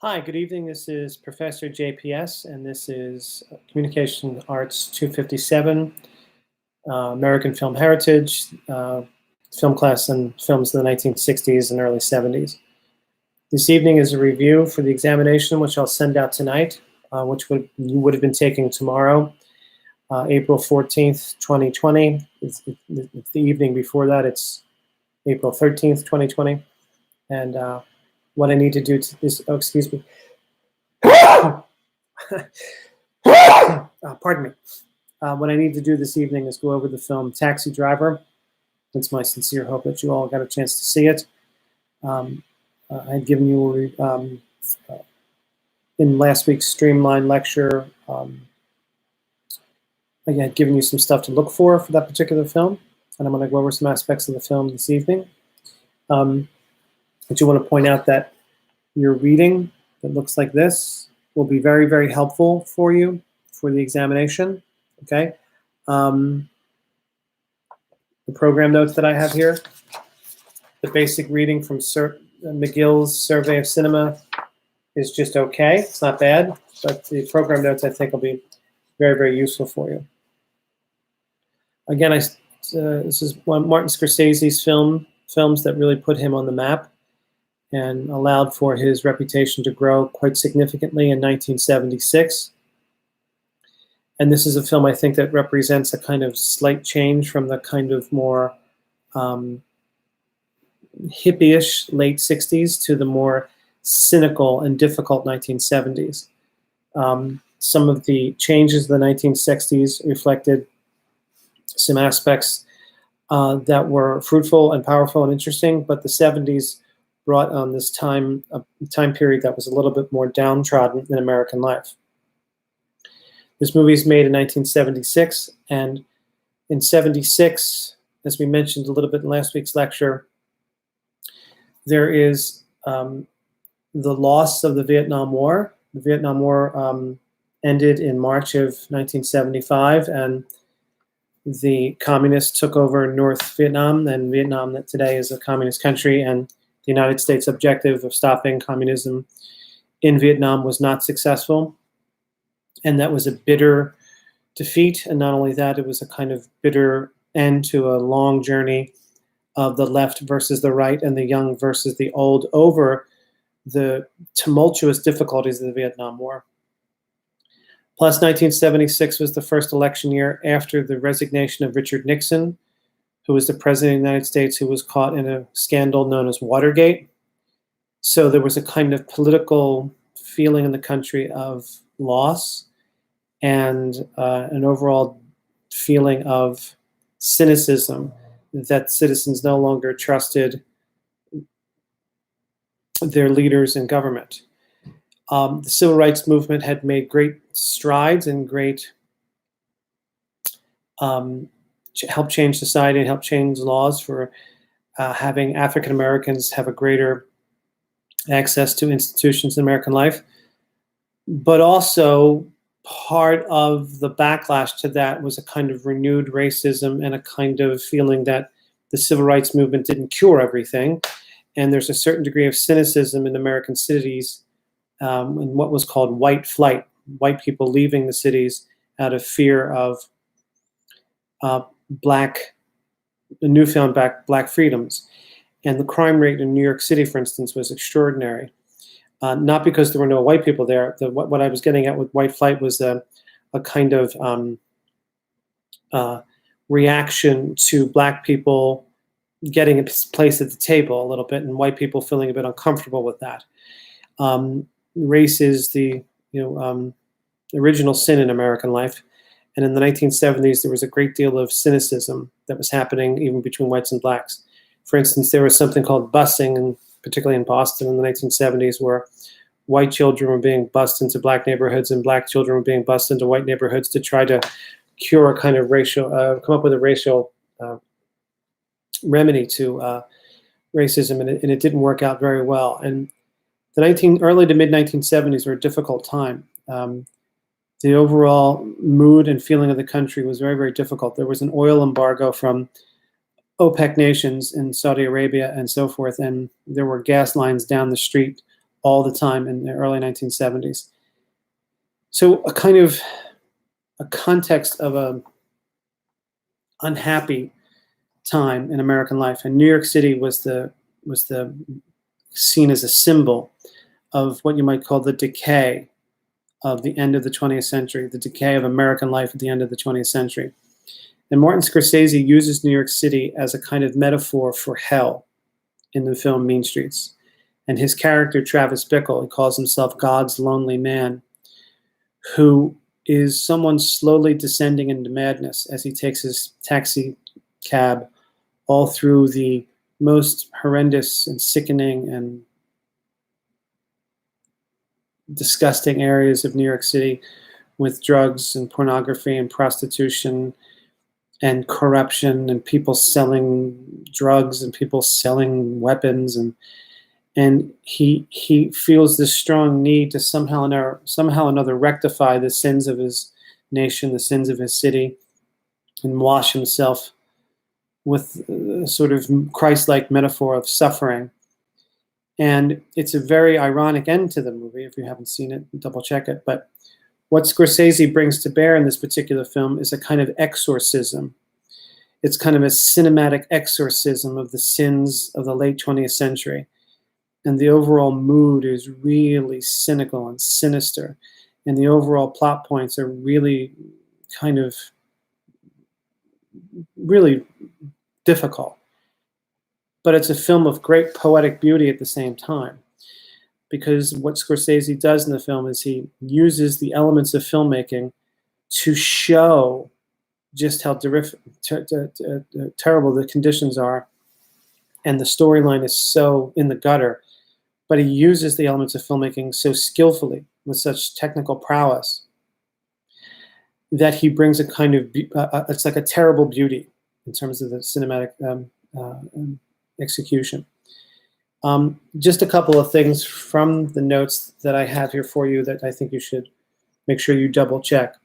Hi, good evening. This is Professor JPS, and this is Communication Arts 257, American Film Heritage, film class and films in the 1960s and early 70s. This evening is a review for the examination, which I'll send out tonight, which you would have been taking tomorrow, April 14th, 2020. It's the evening before that. It's April 13th, 2020. And what I need to do is, excuse me. Pardon me. What I need to do this evening is go over the film Taxi Driver. It's my sincere hope that you all got a chance to see it. I had given you, in last week's Streamline lecture, I had given you some stuff to look for that particular film, and I'm going to go over some aspects of the film this evening. I do want to point out that your reading that looks like this will be very, very helpful for you for the examination, okay? The program notes that I have here, the basic reading from McGill's Survey of Cinema is just okay. It's not bad, but the program notes I think will be very, very useful for you. Again, this is one of Martin Scorsese's films that really put him on the map and allowed for his reputation to grow quite significantly in 1976. And this is a film I think that represents a kind of slight change from the kind of more hippie-ish late 60s to the more cynical and difficult 1970s. Some of the changes in the 1960s reflected some aspects that were fruitful and powerful and interesting, but the 70s brought on this time period that was a little bit more downtrodden in American life. This movie is made in 1976, and in 76, as we mentioned a little bit in last week's lecture, there is the loss of the Vietnam War. The Vietnam War ended in March of 1975, and the communists took over North Vietnam, and Vietnam that today is a communist country, and the United States' objective of stopping communism in Vietnam was not successful. And that was a bitter defeat. And not only that, it was a kind of bitter end to a long journey of the left versus the right and the young versus the old over the tumultuous difficulties of the Vietnam War. Plus, 1976 was the first election year after the resignation of Richard Nixon, who was the president of the United States, who was caught in a scandal known as Watergate. So there was a kind of political feeling in the country of loss and an overall feeling of cynicism that citizens no longer trusted their leaders in government. The civil rights movement had made great strides and great help change society and help change laws for having African Americans have a greater access to institutions in American life. But also part of the backlash to that was a kind of renewed racism and a kind of feeling that the civil rights movement didn't cure everything. And there's a certain degree of cynicism in American cities and what was called white flight, white people leaving the cities out of fear of newfound black freedoms. And the crime rate in New York City, for instance, was extraordinary. Not because there were no white people there. What I was getting at with white flight was a kind of reaction to black people getting a place at the table a little bit, and white people feeling a bit uncomfortable with that. Race is the original sin in American life. And in the 1970s, there was a great deal of cynicism that was happening even between whites and blacks. For instance, there was something called busing, and particularly in Boston in the 1970s, where white children were being bused into black neighborhoods and black children were being bused into white neighborhoods to try to cure a kind of racial, come up with a racial remedy to racism, and it didn't work out very well. And the early to mid 1970s were a difficult time. The overall mood and feeling of the country was very, very difficult. There was an oil embargo from OPEC nations in Saudi Arabia and so forth, and there were gas lines down the street all the time in the early 1970s. So a kind of a context of a unhappy time in American life, and New York City was the seen as a symbol of what you might call the decay of the end of the 20th century, the decay of American life at the end of the 20th century. And Martin Scorsese uses New York City as a kind of metaphor for hell in the film Mean Streets. And his character, Travis Bickle, he calls himself God's lonely man, who is someone slowly descending into madness as he takes his taxi cab all through the most horrendous and sickening and disgusting areas of New York City, with drugs and pornography and prostitution and corruption and people selling drugs and people selling weapons, and he feels this strong need to somehow or another rectify the sins of his nation, the sins of his city, and wash himself with a sort of Christ-like metaphor of suffering. And it's a very ironic end to the movie. If you haven't seen it, double check it. But what Scorsese brings to bear in this particular film is a kind of exorcism. It's kind of a cinematic exorcism of the sins of the late 20th century. And the overall mood is really cynical and sinister. And the overall plot points are really kind of really difficult. But it's a film of great poetic beauty at the same time, because what Scorsese does in the film is he uses the elements of filmmaking to show just how terrible the conditions are, and the storyline is so in the gutter, but he uses the elements of filmmaking so skillfully with such technical prowess that he brings a kind of, it's like a terrible beauty in terms of the cinematic execution. Just a couple of things from the notes that I have here for you that I think you should make sure you double check.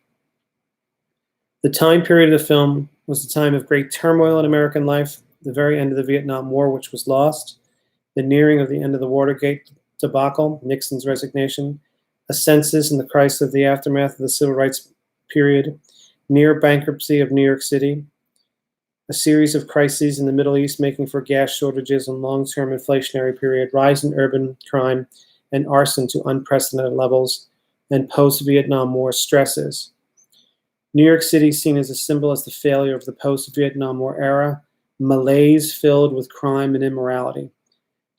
The time period of the film was a time of great turmoil in American life, the very end of the Vietnam War, which was lost, the nearing of the end of the Watergate debacle, Nixon's resignation, a census and the crisis of the aftermath of the civil rights period, near bankruptcy of New York City, a series of crises in the Middle East making for gas shortages and long-term inflationary period, rise in urban crime and arson to unprecedented levels, and post-Vietnam War stresses. New York City seen as a symbol as the failure of the post-Vietnam War era, malaise filled with crime and immorality.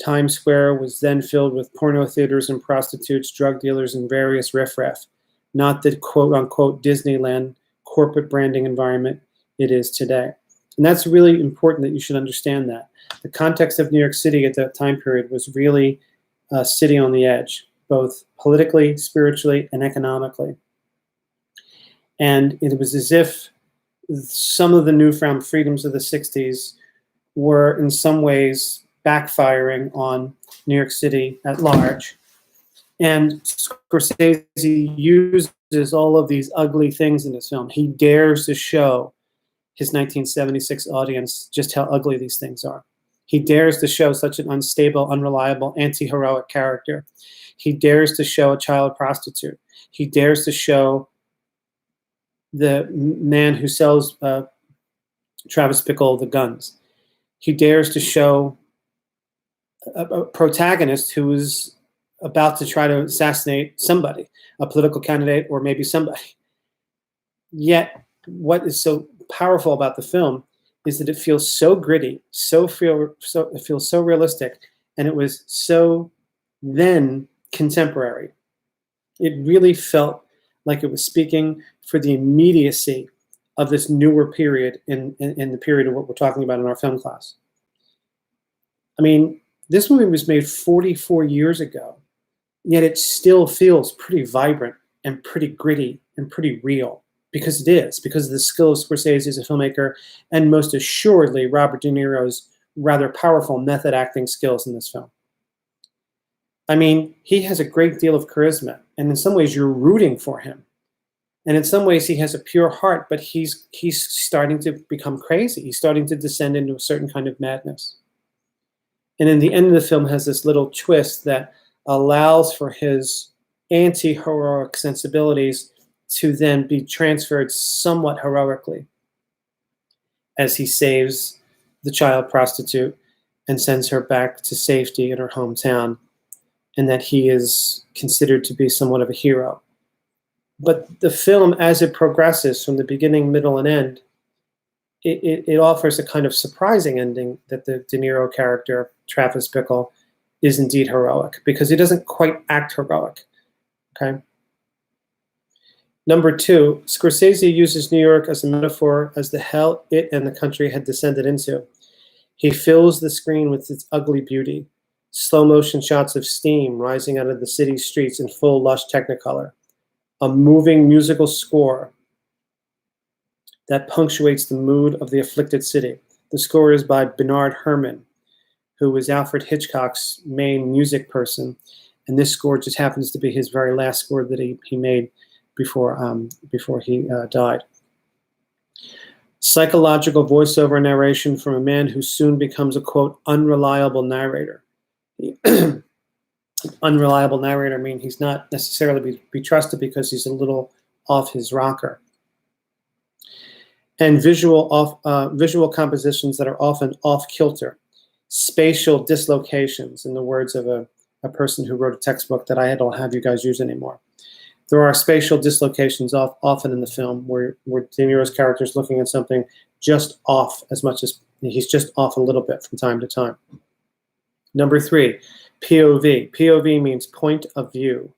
Times Square was then filled with porno theaters and prostitutes, drug dealers, and various riffraff, not the quote-unquote Disneyland corporate branding environment it is today. And that's really important that you should understand that. The context of New York City at that time period was really a city on the edge, both politically, spiritually, and economically. And it was as if some of the newfound freedoms of the 60s were in some ways backfiring on New York City at large. And Scorsese uses all of these ugly things in his film. He dares to show his 1976 audience just how ugly these things are. He dares to show such an unstable, unreliable, anti-heroic character. He dares to show a child prostitute. He dares to show the man who sells Travis Bickle the guns. He dares to show a protagonist who is about to try to assassinate somebody, a political candidate or maybe somebody. Yet, what is so powerful about the film is that it feels so gritty, it feels so realistic, and it was so then contemporary. It really felt like it was speaking for the immediacy of this newer period in the period of what we're talking about in our film class. I mean, this movie was made 44 years ago, yet it still feels pretty vibrant and pretty gritty and pretty real. Because it is, because of the skill of Scorsese as a filmmaker, and most assuredly Robert De Niro's rather powerful method acting skills in this film. I mean, he has a great deal of charisma, and in some ways you're rooting for him. And in some ways he has a pure heart, but he's starting to become crazy. He's starting to descend into a certain kind of madness. And in the end of the film has this little twist that allows for his anti-heroic sensibilities to then be transferred somewhat heroically as he saves the child prostitute and sends her back to safety in her hometown, and that he is considered to be somewhat of a hero. But the film, as it progresses from the beginning, middle, and end, it offers a kind of surprising ending that the De Niro character, Travis Bickle, is indeed heroic, because he doesn't quite act heroic. Okay. Number two, Scorsese uses New York as a metaphor as the hell it and the country had descended into. He fills the screen with its ugly beauty, slow motion shots of steam rising out of the city's streets in full lush technicolor, a moving musical score that punctuates the mood of the afflicted city. The score is by Bernard Herrmann, who was Alfred Hitchcock's main music person, and this score just happens to be his very last score that he made before he died. Psychological voiceover narration from a man who soon becomes a, quote, unreliable narrator. Unreliable narrator means he's not necessarily be trusted because he's a little off his rocker. And visual compositions that are often off-kilter. Spatial dislocations, in the words of a person who wrote a textbook that I don't have you guys use anymore. There are spatial dislocations often in the film where De Niro's character is looking at something just off, as much as he's just off a little bit from time to time. Number three, POV. POV means point of view.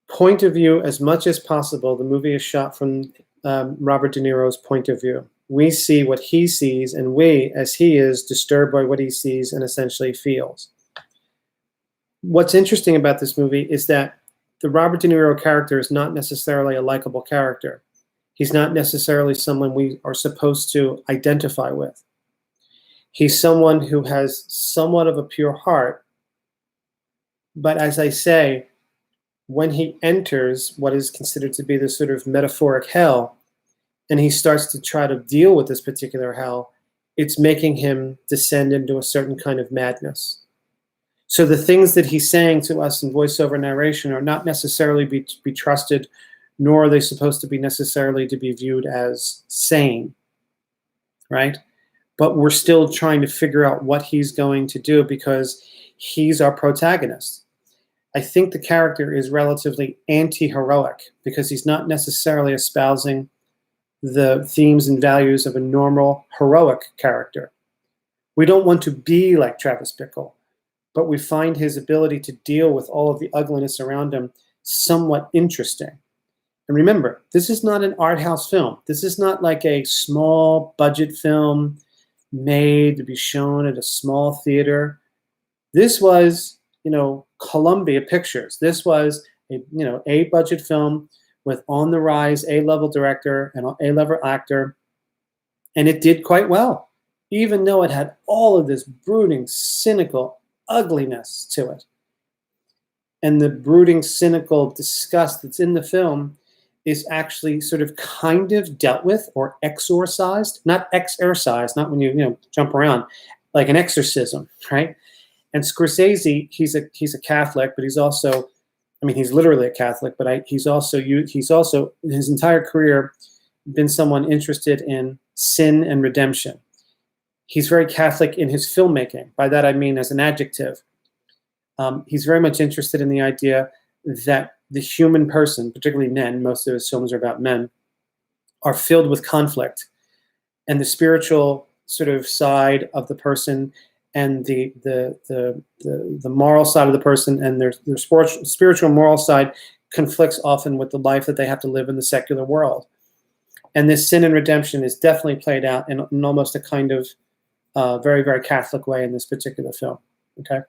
Point of view, as much as possible, the movie is shot from Robert De Niro's point of view. We see what he sees, and we, as he is, disturbed by what he sees and essentially feels. What's interesting about this movie is that the Robert De Niro character is not necessarily a likable character. He's not necessarily someone we are supposed to identify with. He's someone who has somewhat of a pure heart, but as I say, when he enters what is considered to be the sort of metaphoric hell, and he starts to try to deal with this particular hell, it's making him descend into a certain kind of madness. So the things that he's saying to us in voiceover narration are not necessarily to be trusted, nor are they supposed to be necessarily to be viewed as sane, right? But we're still trying to figure out what he's going to do because he's our protagonist. I think the character is relatively anti-heroic because he's not necessarily espousing the themes and values of a normal heroic character. We don't want to be like Travis Bickle, but we find his ability to deal with all of the ugliness around him somewhat interesting. And remember, this is not an art house film. This is not like a small budget film made to be shown at a small theater. This was, Columbia Pictures. This was a budget film with on the rise A-level director and A-level actor, and it did quite well, even though it had all of this brooding, cynical ugliness to it. And the brooding, cynical disgust that's in the film is actually sort of kind of dealt with or exorcised, not exorcised, not when you jump around, like an exorcism, right? And Scorsese, he's a Catholic, but he's also, he's literally a Catholic, but he's also in his entire career been someone interested in sin and redemption. He's very Catholic in his filmmaking. By that I mean as an adjective. He's very much interested in the idea that the human person, particularly men, most of his films are about men, are filled with conflict. And the spiritual sort of side of the person and the moral side of the person and their spiritual moral side conflicts often with the life that they have to live in the secular world. And this sin and redemption is definitely played out in almost a kind of very, very Catholic way in this particular film. Okay.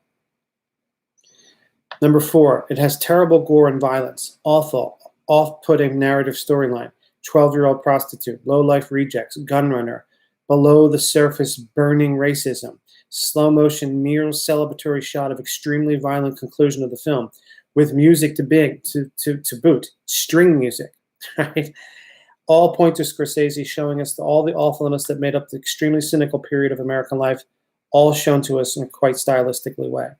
Number 4, it has terrible gore and violence, awful, off-putting narrative storyline, 12-year-old prostitute, low-life rejects, gunrunner, below-the-surface burning racism, slow-motion near celebratory shot of extremely violent conclusion of the film, with music to boot, string music, right? All point to Scorsese showing us all the awfulness that made up the extremely cynical period of American life, all shown to us in a quite stylistically way.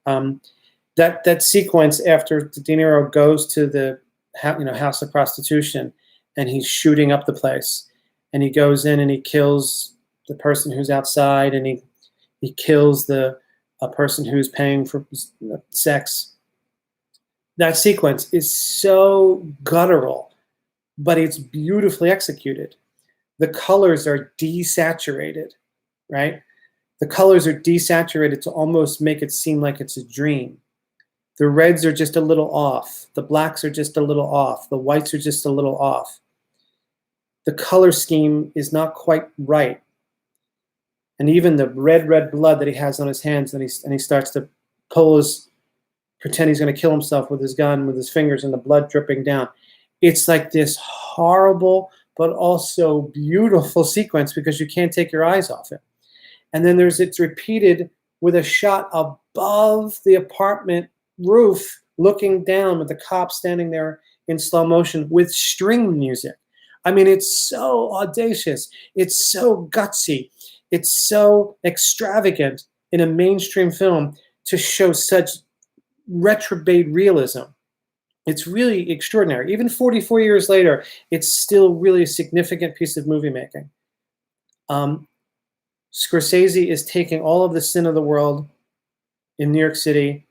That sequence after De Niro goes to the house of prostitution, and he's shooting up the place, and he goes in and he kills the person who's outside, and he kills a person who's paying for sex. That sequence is so guttural, but it's beautifully executed. The colors are desaturated, right? The colors are desaturated to almost make it seem like it's a dream. The reds are just a little off. The blacks are just a little off. The whites are just a little off. The color scheme is not quite right. And even the red blood that he has on his hands, and he starts to pretend he's going to kill himself with his gun, with his fingers, and the blood dripping down. It's like this horrible but also beautiful sequence because you can't take your eyes off it. And then it's repeated with a shot above the apartment roof, looking down with the cop standing there in slow motion with string music. I mean, it's so audacious. It's so gutsy. It's so extravagant in a mainstream film to show such retrograde realism. It's really extraordinary. Even 44 years later, it's still really a significant piece of movie making. Scorsese is taking all of the sin of the world in New York City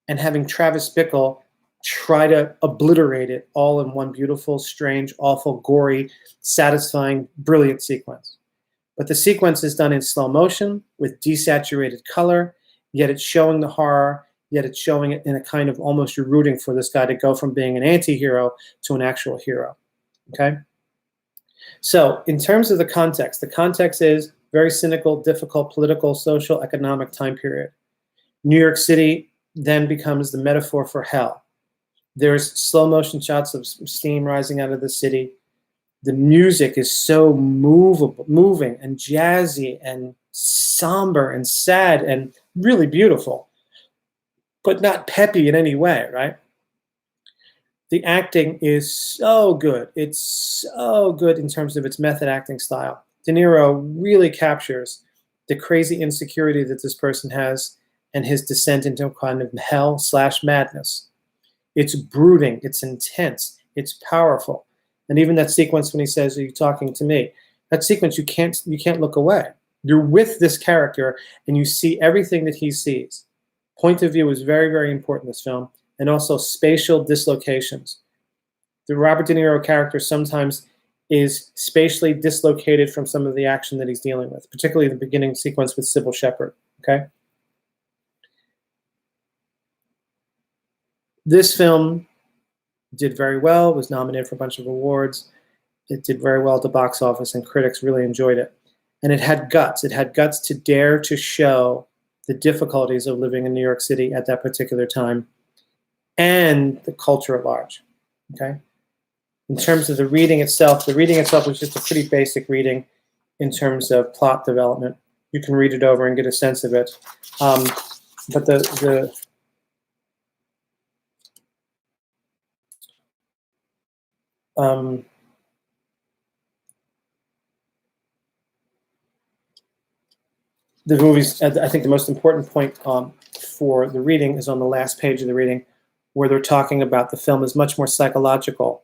and having Travis Bickle try to obliterate it all in one beautiful, strange, awful, gory, satisfying, brilliant sequence. But the sequence is done in slow motion with desaturated color, yet it's showing the horror, yet it's showing it in a kind of almost you're rooting for this guy to go from being an anti-hero to an actual hero, okay? So in terms of the context is very cynical, difficult, political, social, economic time period. New York City then becomes the metaphor for hell. There's slow motion shots of steam rising out of the city. The music is so moving and jazzy and somber and sad and really beautiful, but not peppy in any way, right? The acting is so good. It's so good in terms of its method acting style. De Niro really captures the crazy insecurity that this person has and his descent into a kind of hell/madness. It's brooding, it's intense, it's powerful. And even that sequence when he says, "Are you talking to me?" That sequence, you can't look away. You're with this character and you see everything that he sees. Point of view is very, very important in this film, and also spatial dislocations. The Robert De Niro character sometimes is spatially dislocated from some of the action that he's dealing with, particularly the beginning sequence with Sybil Shepherd, okay? This film did very well, was nominated for a bunch of awards. It did very well at the box office, and critics really enjoyed it. And it had guts. It had guts to dare to show the difficulties of living in New York City at that particular time and the culture at large, okay? In terms of the reading itself was just a pretty basic reading in terms of plot development. You can read it over and get a sense of it. But the movies, I think the most important point for the reading is on the last page of the reading, where they're talking about the film is much more psychological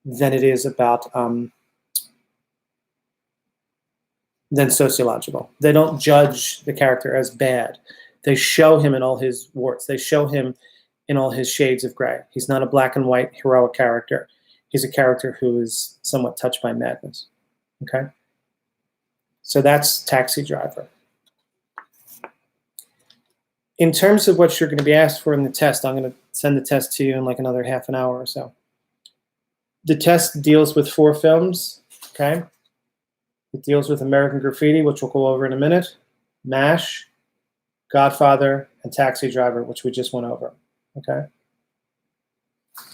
than it is about than sociological. They don't judge the character as bad. They show him in all his warts. They show him in all his shades of gray. He's not a black and white heroic character. He's a character who is somewhat touched by madness, okay? So that's Taxi Driver. In terms of what you're going to be asked for in the test, I'm going to send the test to you in like another half an hour or so. The test deals with 4 films, okay? It deals with American Graffiti, which we'll go over in a minute, MASH, Godfather, and Taxi Driver, which we just went over, okay?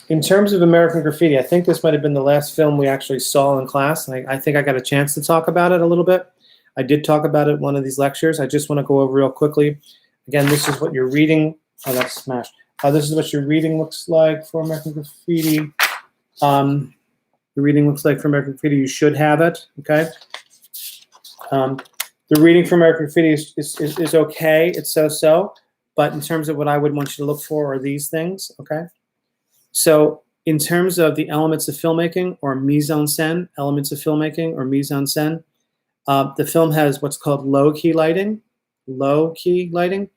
In terms of American Graffiti, I think this might have been the last film we actually saw in class, and I think I got a chance to talk about it a little bit. I did talk about it in one of these lectures. I just want to go over real quickly. Again, this is what your reading, oh, that's smashed. This is what your reading looks like for American Graffiti. The reading looks like for American Graffiti. You should have it, okay? The reading for American Graffiti is okay. It's so-so. but in terms of what I would want you to look for are these things, okay? So in terms of the elements of filmmaking or mise-en-scène, elements of filmmaking or mise-en-scène, the film has what's called low-key lighting. Low-key lighting.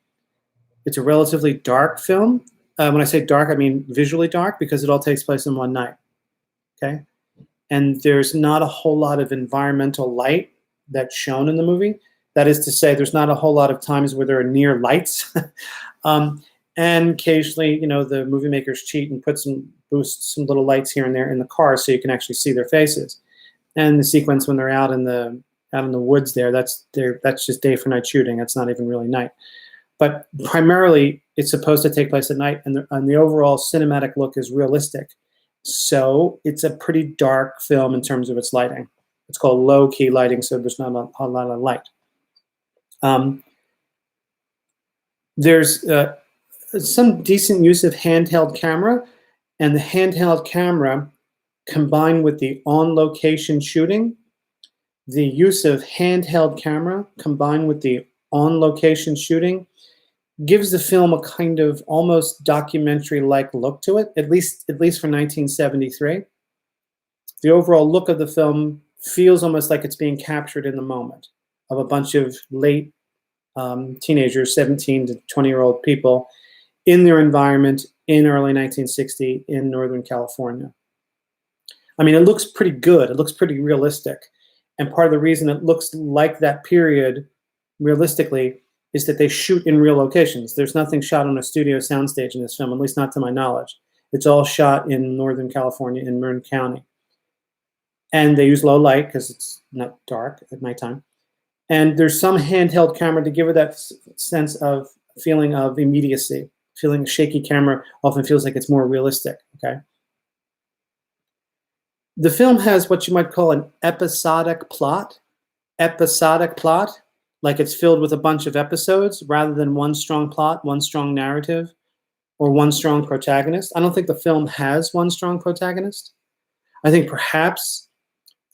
It's a relatively dark film. When I say dark, I mean visually dark because it all takes place in one night, okay? And there's not a whole lot of environmental light that's shown in the movie. That is to say, there's not a whole lot of times where there are near lights. And occasionally, the movie makers cheat and boost some little lights here and there in the car so you can actually see their faces. And the sequence when they're out in the woods that's just day for night shooting. That's not even really night. But primarily, it's supposed to take place at night, and the overall cinematic look is realistic. So it's a pretty dark film in terms of its lighting. It's called low-key lighting, so there's not a lot of light. There's some decent use of handheld camera, and the handheld camera combined with the on-location shooting, the use of handheld camera combined with the on-location shooting gives the film a kind of almost documentary-like look to it, at least for 1973. The overall look of the film feels almost like it's being captured in the moment of a bunch of late teenagers, 17 to 20-year-old people in their environment in early 1960 in Northern California. I mean, it looks pretty good. It looks pretty realistic. And part of the reason it looks like that period realistically is that they shoot in real locations. There's nothing shot on a studio soundstage in this film, at least not to my knowledge. It's all shot in Northern California in Marin County. And they use low light because it's not dark at nighttime. And there's some handheld camera to give it that sense of feeling of immediacy. Feeling a shaky camera often feels like it's more realistic, okay? The film has what you might call an episodic plot. Episodic plot, like it's filled with a bunch of episodes rather than one strong plot, one strong narrative, or one strong protagonist. I don't think the film has one strong protagonist. I think perhaps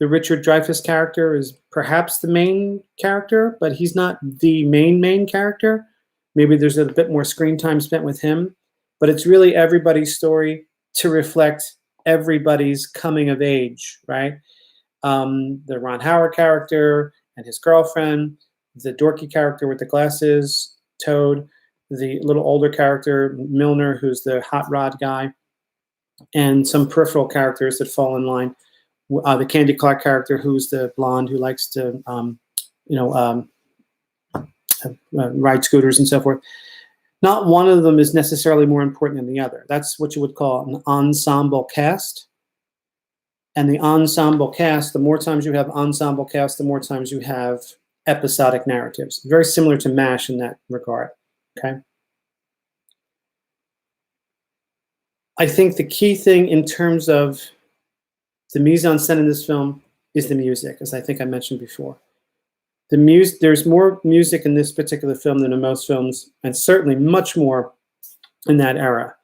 the Richard Dreyfuss character is perhaps the main character, but he's not the main character. Maybe there's a bit more screen time spent with him, but it's really everybody's story to reflect everybody's coming of age, right? The Ron Howard character and his girlfriend, the dorky character with the glasses, Toad, the little older character, Milner, who's the hot rod guy, and some peripheral characters that fall in line. The Candy Clark character, who's the blonde who likes to, ride scooters and so forth. Not one of them is necessarily more important than the other. That's what you would call an ensemble cast. And the ensemble cast, the more times you have ensemble cast, the more times you have episodic narratives. Very similar to MASH in that regard, okay? I think the key thing in terms of the mise-en-scène in this film is the music, as I think I mentioned before. There's more music in this particular film than in most films, and certainly much more in that era.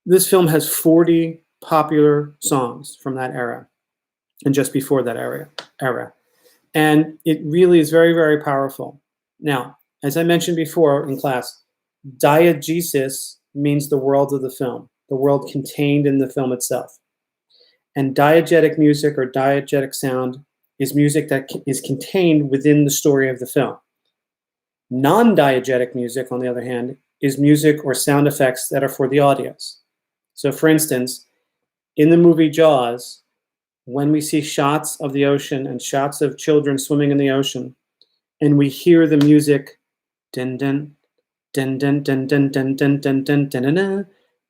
This film has 40 popular songs from that era and just before that era. And it really is very, very powerful. Now, as I mentioned before in class, diegesis means the world of the film, the world contained in the film itself. And diegetic music or diegetic sound is music that is contained within the story of the film. Non-diegetic music, on the other hand, is music or sound effects that are for the audience. So for instance, in the movie Jaws, when we see shots of the ocean and shots of children swimming in the ocean, and we hear the music, dun dun dun dun dun dun dun dun dun dun dun dun,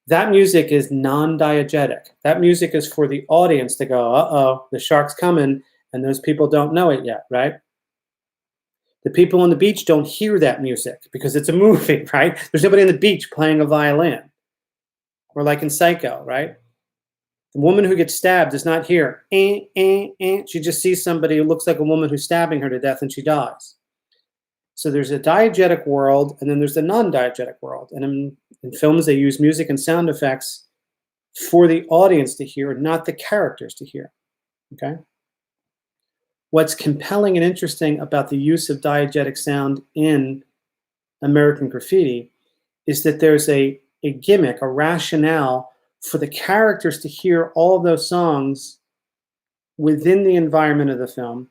that music is non-diegetic. That music is for the audience to go, uh-oh, the shark's coming, and those people don't know it yet, right? The people on the beach don't hear that music because it's a movie, right? There's nobody on the beach playing a violin. Or like in Psycho, right? The woman who gets stabbed does not hear, eh, eh, eh. She just sees somebody who looks like a woman who's stabbing her to death and she dies. So there's a diegetic world and then there's the non-diegetic world. And in films, they use music and sound effects for the audience to hear, not the characters to hear, okay? What's compelling and interesting about the use of diegetic sound in American Graffiti is that there's a gimmick, a rationale for the characters to hear all of those songs within the environment of the film,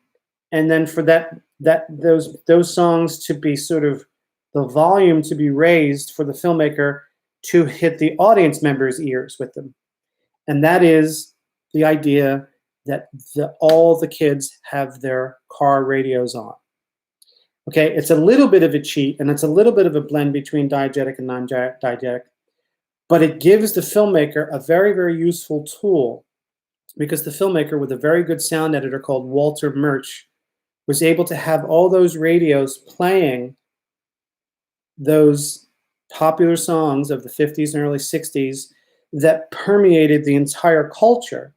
and then for those songs to be sort of the volume to be raised for the filmmaker to hit the audience members' ears with them. And that is the idea that all the kids have their car radios on. Okay, it's a little bit of a cheat, and it's a little bit of a blend between diegetic and non-diegetic, but it gives the filmmaker a very, very useful tool, because the filmmaker, with a very good sound editor called Walter Murch, was able to have all those radios playing those popular songs of the 50s and early 60s that permeated the entire culture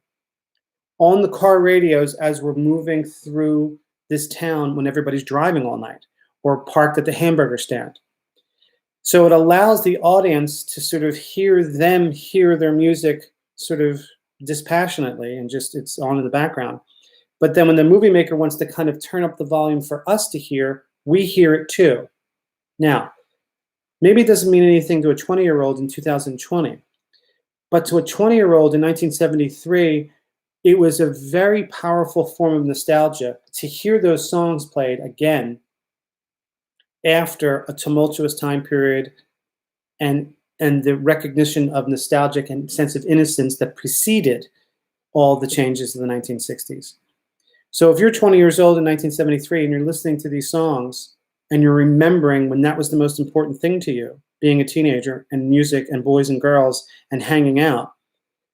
on the car radios as we're moving through this town when everybody's driving all night or parked at the hamburger stand. So it allows the audience to sort of hear their music sort of dispassionately, and just it's on in the background. But then when the movie maker wants to kind of turn up the volume for us to hear, we hear it too. Now, maybe it doesn't mean anything to a 20-year-old in 2020, but to a 20-year-old in 1973, it was a very powerful form of nostalgia to hear those songs played again after a tumultuous time period, and the recognition of nostalgic and sense of innocence that preceded all the changes of the 1960s. So if you're 20 years old in 1973 and you're listening to these songs and you're remembering when that was the most important thing to you, being a teenager and music and boys and girls and hanging out,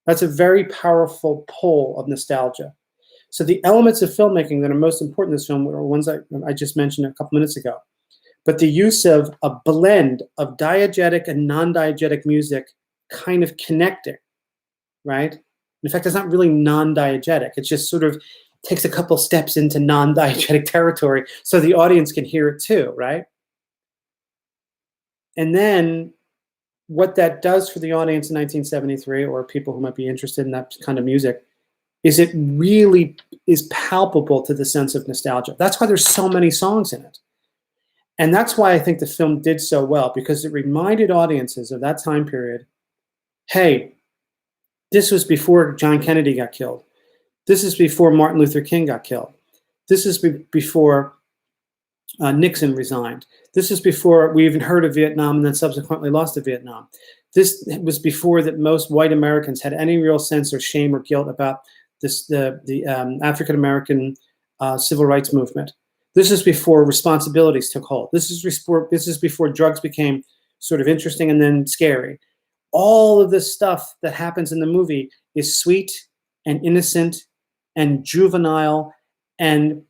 that's a very powerful pull of nostalgia. So the elements of filmmaking that are most important in this film are ones I just mentioned a couple minutes ago. But the use of a blend of diegetic and non-diegetic music kind of connecting, right? In fact, it's not really non-diegetic. It just sort of takes a couple steps into non-diegetic territory so the audience can hear it too, right? And then what that does for the audience in 1973, or people who might be interested in that kind of music, is it really is palpable to the sense of nostalgia. That's why there's so many songs in it. And that's why I think the film did so well, because it reminded audiences of that time period, hey, this was before John Kennedy got killed. This is before Martin Luther King got killed. This is before Nixon resigned. This is before we even heard of Vietnam and then subsequently lost to Vietnam. This was before that most white Americans had any real sense or shame or guilt about the African-American civil rights movement. This is before responsibilities took hold. This is before drugs became sort of interesting and then scary. All of this stuff that happens in the movie is sweet and innocent and juvenile, and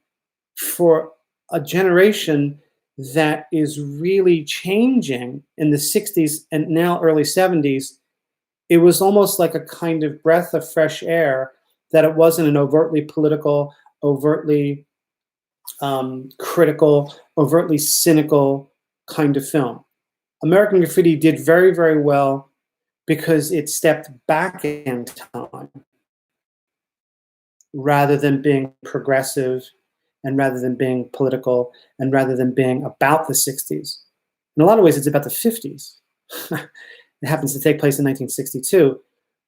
for a generation that is really changing in the 60s and now early 70s, it was almost like a kind of breath of fresh air, that it wasn't an overtly political, overtly critical, overtly cynical kind of film. American Graffiti did very, very well because it stepped back in time rather than being progressive, and rather than being political, and rather than being about the 60s. In a lot of ways, it's about the 50s. It happens to take place in 1962.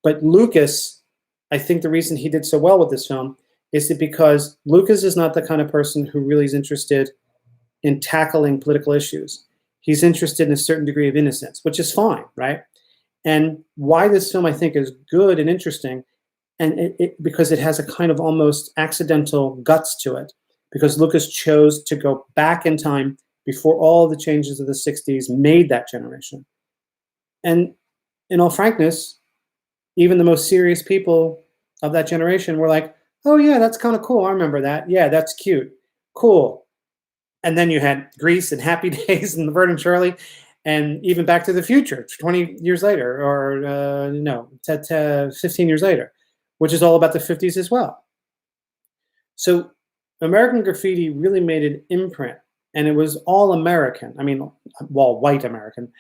But Lucas, I think the reason he did so well with this film is that because Lucas is not the kind of person who really is interested in tackling political issues. He's interested in a certain degree of innocence, which is fine, right? And why this film, I think, is good and interesting, and because it has a kind of almost accidental guts to it, because Lucas chose to go back in time before all the changes of the 60s made that generation. And in all frankness, even the most serious people of that generation were like, oh yeah, that's kind of cool. I remember that. Yeah, that's cute. Cool. And then you had Grease and Happy Days and Laverne and Shirley, and even Back to the Future 20 years later, or 15 years later, which is all about the 50s as well. So American Graffiti really made an imprint, and it was all American. I mean, well, white American,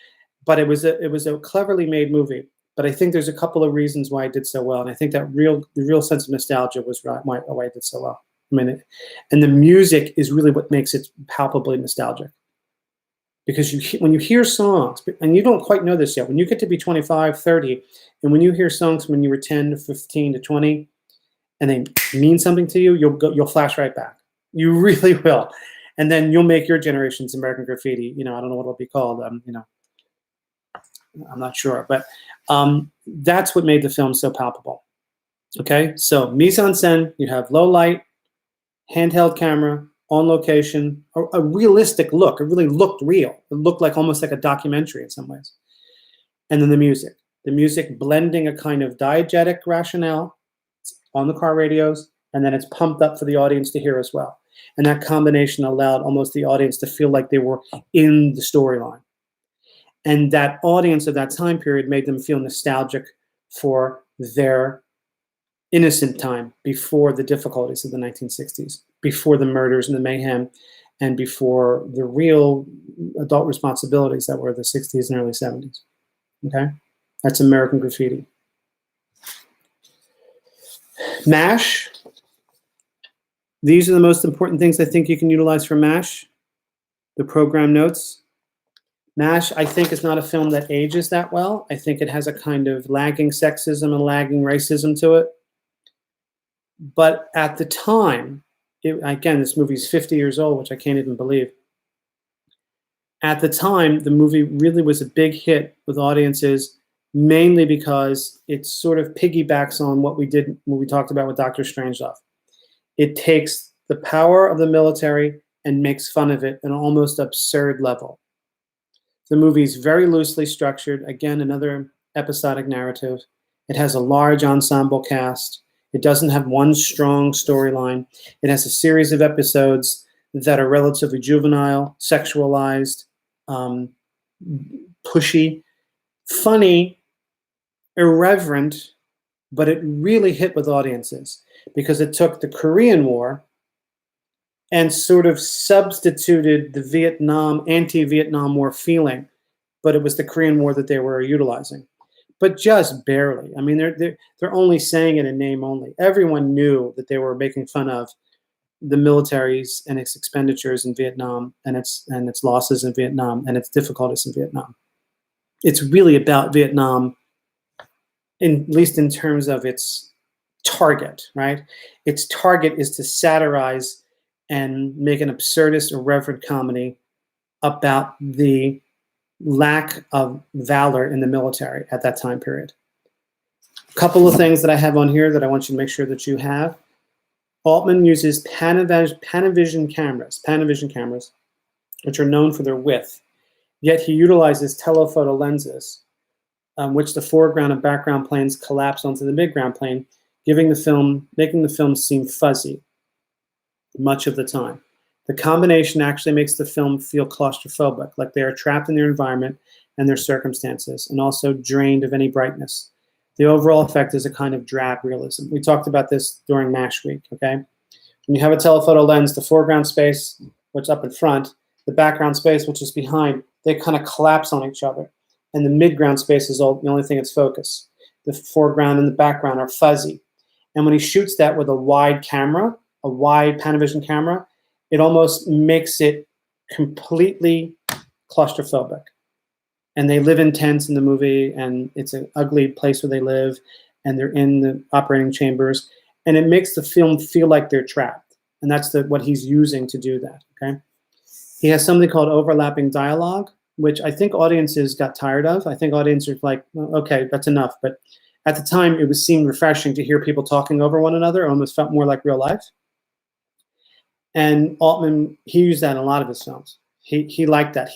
but it was a cleverly made movie. But I think there's a couple of reasons why it did so well, and I think that the real sense of nostalgia was why it did so well. I mean, and the music is really what makes it palpably nostalgic. Because when you hear songs, and you don't quite know this yet, when you get to be 25, 30, and when you hear songs when you were 10 to 15 to 20, and they mean something to you, you'll flash right back. You really will. And then you'll make your generation's American Graffiti. I don't know what it'll be called. I'm not sure, but that's what made the film so palpable. Okay, so mise en scène, you have low light, handheld camera, on location, a realistic look. It really looked real. It looked almost like a documentary in some ways. And then the music blending a kind of diegetic rationale on the car radios, and then it's pumped up for the audience to hear as well. And that combination allowed almost the audience to feel like they were in the storyline. And that audience of that time period made them feel nostalgic for their innocent time before the difficulties of the 1960s, before the murders and the mayhem, and before the real adult responsibilities that were the 60s and early 70s. Okay? That's American Graffiti. MASH. These are the most important things I think you can utilize for MASH. The program notes. MASH, I think, is not a film that ages that well. I think it has a kind of lagging sexism and lagging racism to it. But at the time, again, this movie's 50 years old, which I can't even believe. At the time, the movie really was a big hit with audiences, mainly because it sort of piggybacks on what we talked about with Dr. Strangelove. It takes the power of the military and makes fun of it at an almost absurd level. The movie is very loosely structured. Again, another episodic narrative. It has a large ensemble cast. It doesn't have one strong storyline. It has a series of episodes that are relatively juvenile, sexualized, pushy, funny, irreverent, but it really hit with audiences because it took the Korean War and sort of substituted the anti-Vietnam War feeling, but it was the Korean War that they were utilizing. But just barely. I mean, they're only saying it in name only. Everyone knew that they were making fun of the militaries and its expenditures in Vietnam and its losses in Vietnam and its difficulties in Vietnam. It's really about Vietnam, at least in terms of its target, right? Its target is to satirize and make an absurdist, irreverent comedy about the lack of valor in the military at that time period. A couple of things that I have on here that I want you to make sure that you have. Altman uses Panavision cameras, which are known for their width, yet he utilizes telephoto lenses, which the foreground and background planes collapse onto the midground plane, making the film seem fuzzy much of the time. The combination actually makes the film feel claustrophobic, like they are trapped in their environment and their circumstances, and also drained of any brightness. The overall effect is a kind of drab realism. We talked about this during MASH week, okay? When you have a telephoto lens, the foreground space, which is up in front, the background space, which is behind, they kind of collapse on each other. And the midground space is the only thing that's focused. The foreground and the background are fuzzy. And when he shoots that with a wide camera, a wide Panavision camera, it almost makes it completely claustrophobic. And they live in tents in the movie, and it's an ugly place where they live, and they're in the operating chambers, and it makes the film feel like they're trapped. And that's what he's using to do that, okay? He has something called overlapping dialogue, which I think audiences got tired of. I think audiences were like, well, okay, that's enough. But at the time, it seemed refreshing to hear people talking over one another. It almost felt more like real life. And Altman, he used that in a lot of his films. He liked that.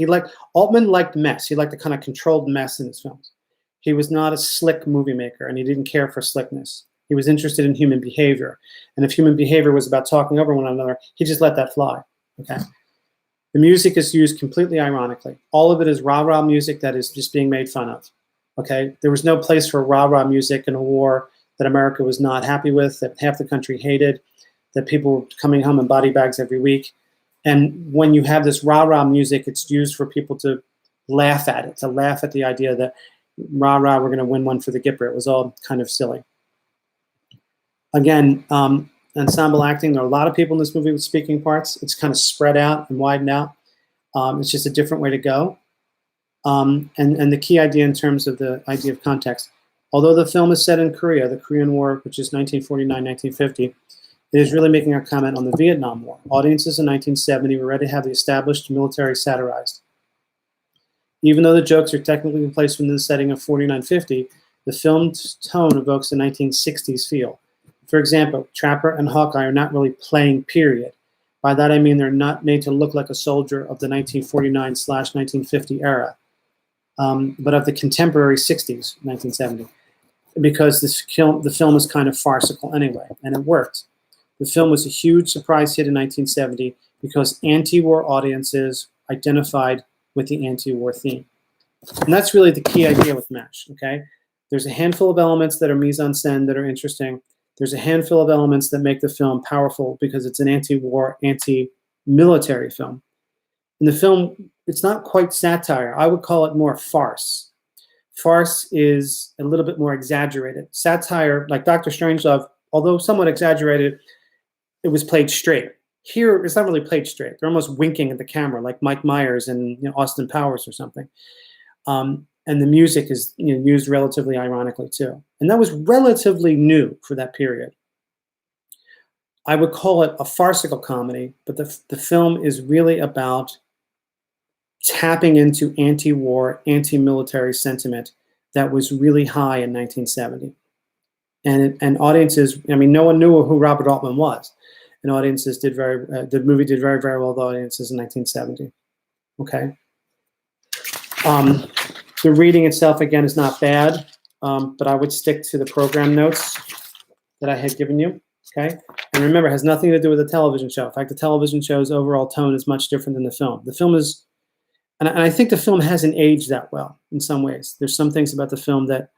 Altman liked mess. He liked the kind of controlled mess in his films. He was not a slick movie maker, and he didn't care for slickness. He was interested in human behavior. And if human behavior was about talking over one another, he just let that fly. Okay. The music is used completely ironically. All of it is rah-rah music that is just being made fun of. Okay. There was no place for rah-rah music in a war that America was not happy with, that half the country hated, that people were coming home in body bags every week. And when you have this rah-rah music, it's used for people to laugh at it, to laugh at the idea that rah-rah, we're going to win one for the Gipper. It was all kind of silly. Again, ensemble acting, there are a lot of people in this movie with speaking parts. It's kind of spread out and widened out. It's just a different way to go. And the key idea in terms of the idea of context, although the film is set in Korea, the Korean War, which is 1949-1950, it is really making a comment on the Vietnam War. Audiences in 1970 were ready to have the established military satirized. Even though the jokes are technically placed within the setting of 49-50, the film's tone evokes a 1960s feel. For example, Trapper and Hawkeye are not really playing period. By that I mean they're not made to look like a soldier of the 1949/1950 era, but of the contemporary 60s, 1970, because the film is kind of farcical anyway, and it worked. The film was a huge surprise hit in 1970 because anti-war audiences identified with the anti-war theme. And that's really the key idea with MASH, okay? There's a handful of elements that are mise-en-scène that are interesting. There's a handful of elements that make the film powerful because it's an anti-war, anti-military film. In the film, it's not quite satire. I would call it more farce. Farce is a little bit more exaggerated. Satire, like Dr. Strangelove, although somewhat exaggerated, it was played straight. Here, it's not really played straight. They're almost winking at the camera, like Mike Myers and Austin Powers or something. And the music is used relatively ironically too. And that was relatively new for that period. I would call it a farcical comedy, but the film is really about tapping into anti-war, anti-military sentiment that was really high in 1970. And audiences, I mean, no one knew who Robert Altman was. And audiences did the movie did very, very well with audiences in 1970. Okay. The reading itself, again, is not bad, but I would stick to the program notes that I had given you, okay? And remember, it has nothing to do with the television show. In fact, the television show's overall tone is much different than the film. The film is, and I think the film hasn't aged that well in some ways. There's some things about the film that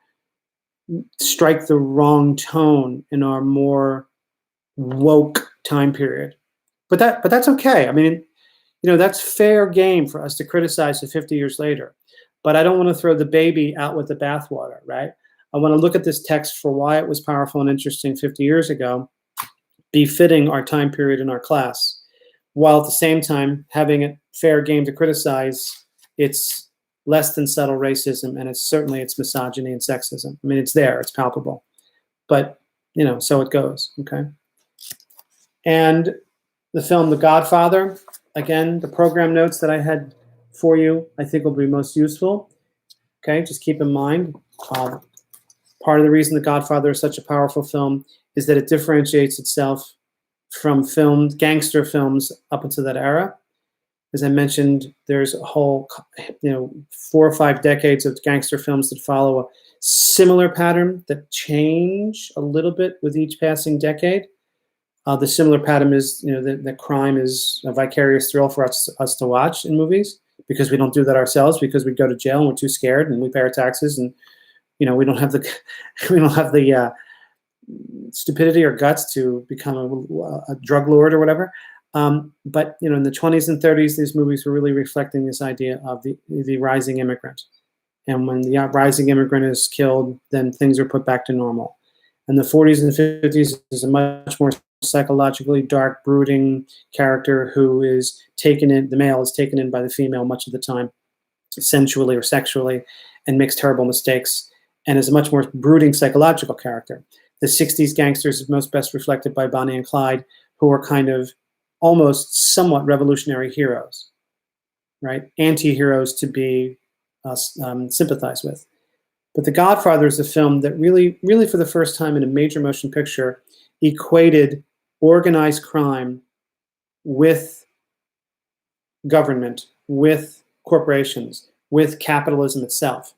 strike the wrong tone in our more woke time period. But that's okay. I mean, that's fair game for us to criticize it 50 years later. But I don't want to throw the baby out with the bathwater, right? I want to look at this text for why it was powerful and interesting 50 years ago, befitting our time period in our class, while at the same time having it fair game to criticize its less than subtle racism, and it's misogyny and sexism. I mean, it's there, it's palpable. But, so it goes, okay? And the film The Godfather, again, the program notes that I had for you, I think will be most useful. Okay, just keep in mind, part of the reason The Godfather is such a powerful film is that it differentiates itself from gangster films up until that era. As I mentioned, there's a whole, 4 or 5 decades of gangster films that follow a similar pattern that change a little bit with each passing decade. The similar pattern is, that crime is a vicarious thrill for us to watch in movies, because we don't do that ourselves, because we go to jail and we're too scared and we pay our taxes, and we don't have the stupidity or guts to become a drug lord or whatever. But in the 20s and 30s, these movies were really reflecting this idea of the rising immigrant. And when the rising immigrant is killed, then things are put back to normal. And the 40s and 50s is a much more psychologically dark, brooding character who is the male is taken in by the female much of the time, sensually or sexually, and makes terrible mistakes, and is a much more brooding psychological character. The 60s gangsters is most best reflected by Bonnie and Clyde, who are kind of almost somewhat revolutionary heroes, right? Anti-heroes to be sympathized with. But The Godfather is a film that really, really for the first time in a major motion picture equated organized crime with government, with corporations, with capitalism itself.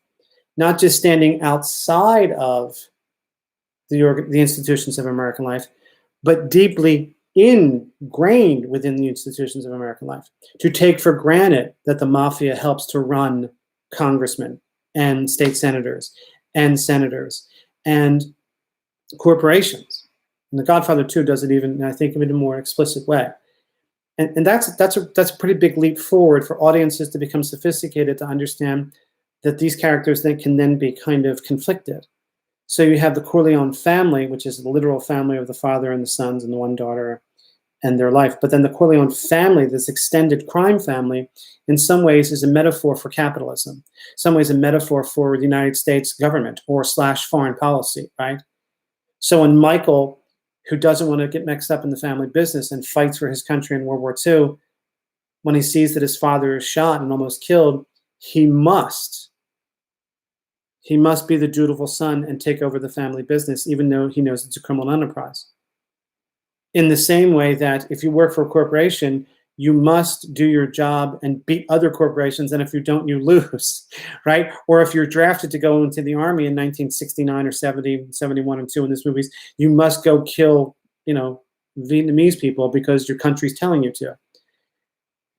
Not just standing outside of the institutions of American life, but deeply ingrained within the institutions of American life. To take for granted that the mafia helps to run congressmen and state senators and corporations. And The Godfather 2 does it even, I think, in a more explicit way. And that's a pretty big leap forward for audiences to become sophisticated to understand that these characters can then be kind of conflicted. So you have the Corleone family, which is the literal family of the father and the sons and the one daughter, and their life. But then the Corleone family, this extended crime family, in some ways is a metaphor for capitalism, in some ways a metaphor for the United States government or / foreign policy, right? So when Michael, who doesn't want to get mixed up in the family business and fights for his country in World War II, when he sees that his father is shot and almost killed, he must be the dutiful son and take over the family business, even though he knows it's a criminal enterprise. In the same way that if you work for a corporation, you must do your job and beat other corporations, and if you don't, you lose, right? Or if you're drafted to go into the army in 1969 or 70, 71 and 2 in these movies, you must go kill, Vietnamese people because your country's telling you to.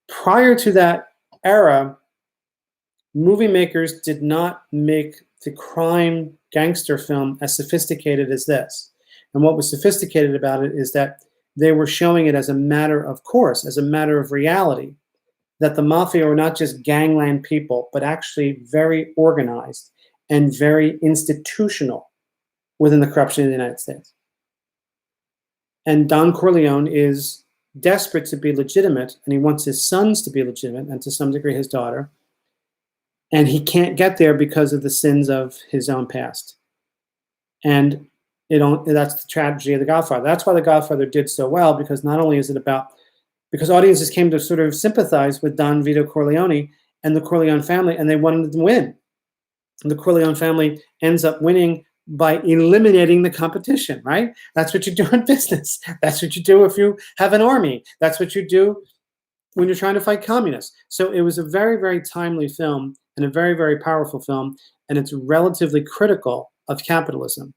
Prior to that era, movie makers did not make the crime gangster film as sophisticated as this. And what was sophisticated about it is that they were showing it as a matter of course, as a matter of reality, that the mafia were not just gangland people, but actually very organized and very institutional within the corruption in the United States. And Don Corleone is desperate to be legitimate, and he wants his sons to be legitimate, and to some degree his daughter. And he can't get there because of the sins of his own past. And that's the tragedy of The Godfather. That's why The Godfather did so well, because not only is it because audiences came to sort of sympathize with Don Vito Corleone and the Corleone family, and they wanted to win. And the Corleone family ends up winning by eliminating the competition, right? That's what you do in business. That's what you do if you have an army. That's what you do when you're trying to fight communists. So it was a very, very timely film and a very, very powerful film, and it's relatively critical of capitalism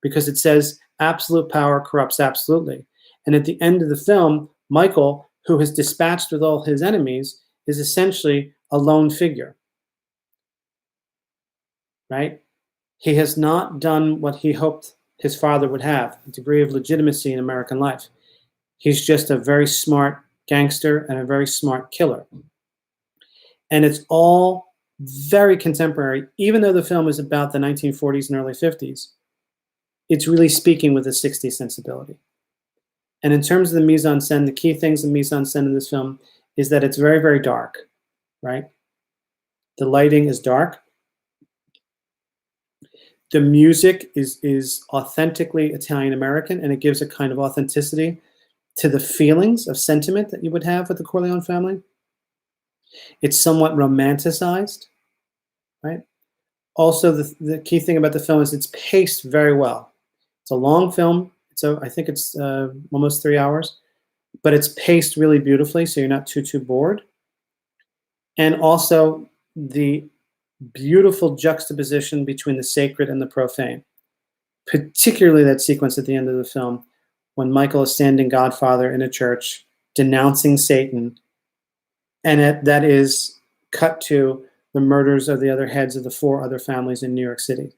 because it says absolute power corrupts absolutely. And at the end of the film, Michael, who has dispatched with all his enemies, is essentially a lone figure, right? He has not done what he hoped his father would have, a degree of legitimacy in American life. He's just a very smart gangster and a very smart killer. And it's all very contemporary, even though the film is about the 1940s and early 50s. It's really speaking with a 60s sensibility. And in terms of the mise-en-scène, the key things in mise-en-scène in this film is that it's very, very dark, right? The lighting is dark. The music is authentically Italian-American, and it gives a kind of authenticity to the feelings of sentiment that you would have with the Corleone family. It's somewhat romanticized, right? Also, the key thing about the film is it's paced very well. It's a long film. I think it's almost 3 hours, but it's paced really beautifully, so you're not too bored. And also the beautiful juxtaposition between the sacred and the profane, particularly that sequence at the end of the film when Michael is standing Godfather in a church denouncing Satan, and that is cut to the murders of the other heads of the 4 other families in New York City.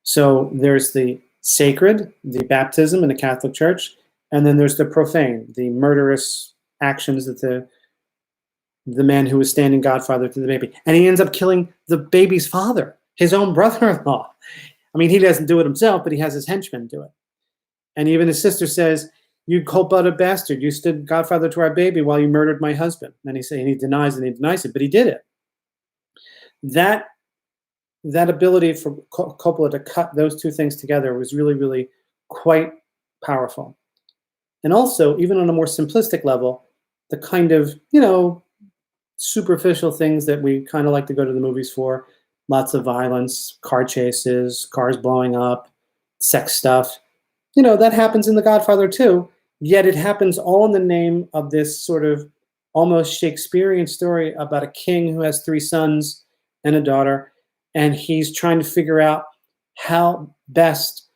So there's the sacred, the baptism in the Catholic Church, and then there's the profane, the murderous actions that the man who was standing Godfather to the baby. And he ends up killing the baby's father, his own brother-in-law. I mean, he doesn't do it himself, but he has his henchmen do it. And even his sister says, "You cold-blooded bastard, you stood Godfather to our baby while you murdered my husband." And he denies it, but he did it. That ability for Coppola to cut those two things together was really, really quite powerful. And also, even on a more simplistic level, the kind of, superficial things that we kind of like to go to the movies for, lots of violence, car chases, cars blowing up, sex stuff, that happens in The Godfather too, yet it happens all in the name of this sort of almost Shakespearean story about a king who has 3 sons and a daughter, and he's trying to figure out how best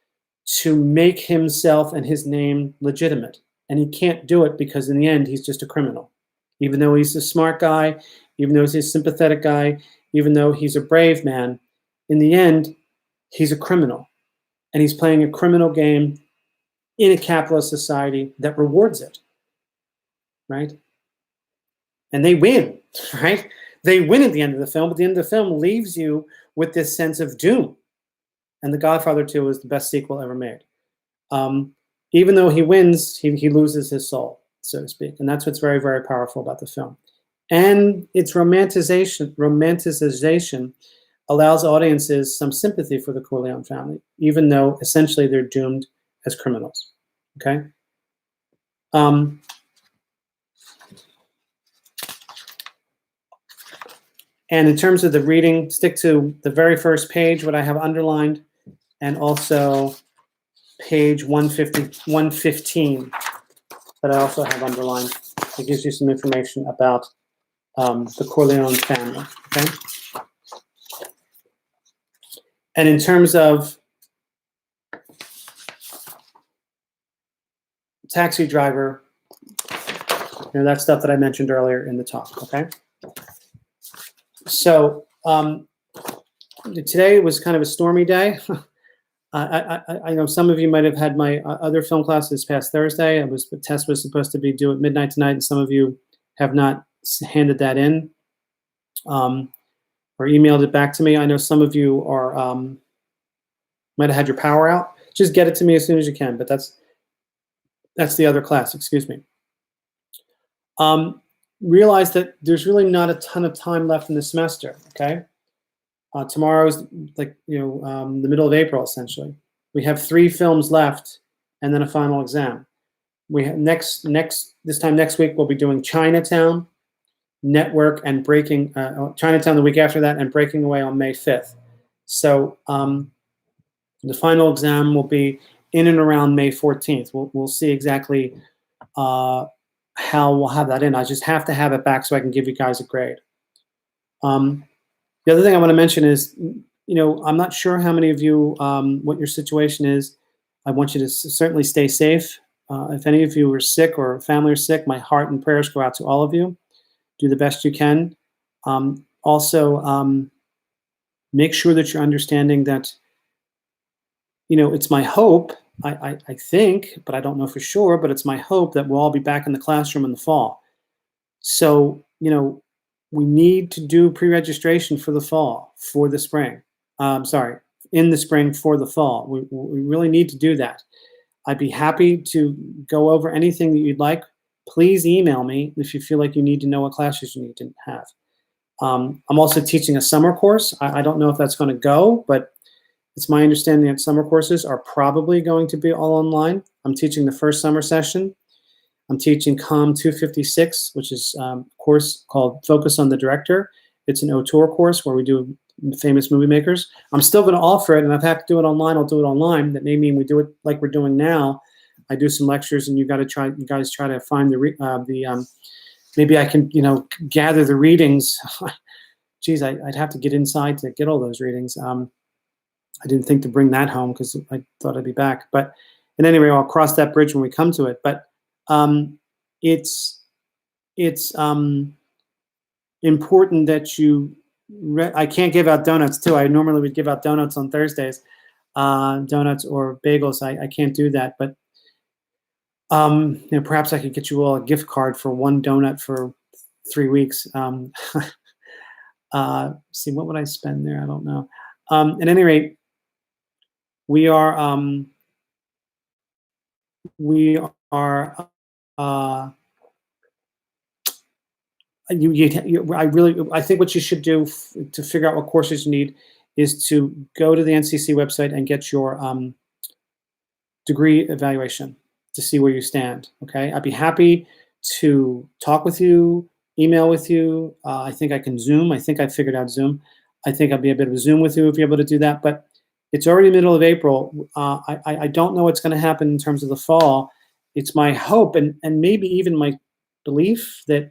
to make himself and his name legitimate. And he can't do it because in the end, he's just a criminal. Even though he's a smart guy, even though he's a sympathetic guy, even though he's a brave man, in the end, he's a criminal. And he's playing a criminal game in a capitalist society that rewards it, right? And they win, right? They win at the end of the film, but the end of the film leaves you with this sense of doom. And The Godfather 2 is the best sequel ever made. even though he wins, he loses his soul, so to speak. And that's what's very, very powerful about the film. And its romanticization allows audiences some sympathy for the Corleone family, even though essentially they're doomed as criminals. Okay. And in terms of the reading, stick to the very first page, what I have underlined, and also page 115 that I also have underlined. It gives you some information about the Corleone family. Okay. And in terms of Taxi Driver, that stuff that I mentioned earlier in the talk. Okay. So today was kind of a stormy day. I know some of you might have had my other film class this past Thursday. The test was supposed to be due at midnight tonight, and some of you have not handed that in or emailed it back to me. I know some of you are might have had your power out. Just get it to me as soon as you can. But that's the other class. Excuse me. Realize that there's really not a ton of time left in the semester. Okay. Tomorrow is like the middle of April essentially. We have 3 films left, and then a final exam. We have this time next week we'll be doing Chinatown, Network, and Breaking Chinatown the week after that, and Breaking Away on May 5th. So the final exam will be in and around May 14th. We'll see exactly how we'll have that in. I just have to have it back so I can give you guys a grade. The other thing I want to mention is, I'm not sure how many of you, what your situation is. I want you to certainly stay safe. If any of you are sick or family are sick, my heart and prayers go out to all of you. Do the best you can. Also, make sure that you're understanding that, it's my hope, I think, but I don't know for sure, but it's my hope that we'll all be back in the classroom in the fall. So, we need to do pre-registration for the fall, for the spring. In the spring for the fall. We really need to do that. I'd be happy to go over anything that you'd like. Please email me if you feel like you need to know what classes you need to have. I'm also teaching a summer course. I don't know if that's going to go, but it's my understanding that summer courses are probably going to be all online. I'm teaching the first summer session. I'm teaching COM 256, which is a course called Focus on the Director. It's an auteur course where we do famous movie makers. I'm still going to offer it, and if I have to do it online, I'll do it online. That may mean we do it like we're doing now. I do some lectures, and you guys try to find maybe I can gather the readings. Geez, I'd have to get inside to get all those readings. I didn't think to bring that home because I thought I'd be back. But at any rate, I'll cross that bridge when we come to it. But it's important that you. I can't give out donuts too. I normally would give out donuts on Thursdays, donuts or bagels. I can't do that, but perhaps I could get you all a gift card for 1 donut for 3 weeks. See, what would I spend there? I don't know. At any rate, we are. I think what you should do to figure out what courses you need is to go to the NCC website and get your degree evaluation to see where you stand. Okay, I'd be happy to talk with you, email with you. I think I can Zoom. I think I figured out Zoom. I think I'll be a bit of a Zoom with you if you're able to do that. But it's already middle of April. I don't know what's going to happen in terms of the fall. It's my hope and maybe even my belief that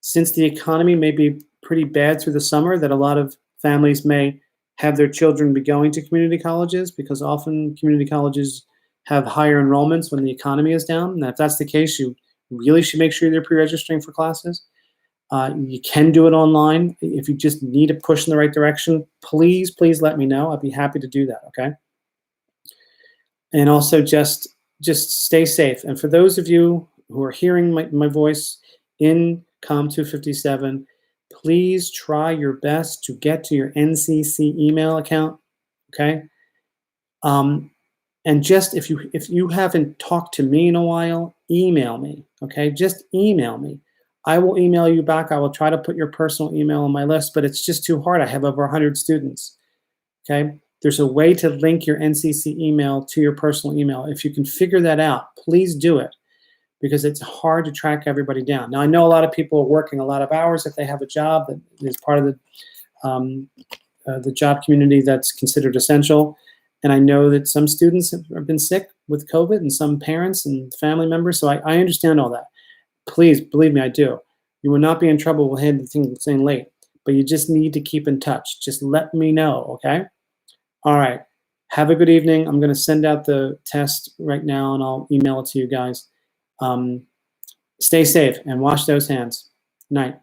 since the economy may be pretty bad through the summer, that a lot of families may have their children be going to community colleges, because often community colleges have higher enrollments when the economy is down. And if that's the case, you really should make sure they're pre-registering for classes. You can do it online. If you just need a push in the right direction, please let me know. I'd be happy to do that, okay? And also just stay safe. And for those of you who are hearing my voice in COM 257, please try your best to get to your NCC email account, okay? And just if you haven't talked to me in a while, email me, okay? Just email me. I will email you back. I will try to put your personal email on my list, but it's just too hard. I have over 100 students, okay? There's a way to link your NCC email to your personal email. If you can figure that out, please do it, because it's hard to track everybody down. Now, I know a lot of people are working a lot of hours if they have a job that is part of the job community that's considered essential. And I know that some students have been sick with COVID, and some parents and family members. So I understand all that. Please, believe me, I do. You will not be in trouble with handing things late, but you just need to keep in touch. Just let me know, okay? All right. Have a good evening. I'm going to send out the test right now, and I'll email it to you guys. Stay safe and wash those hands. Night.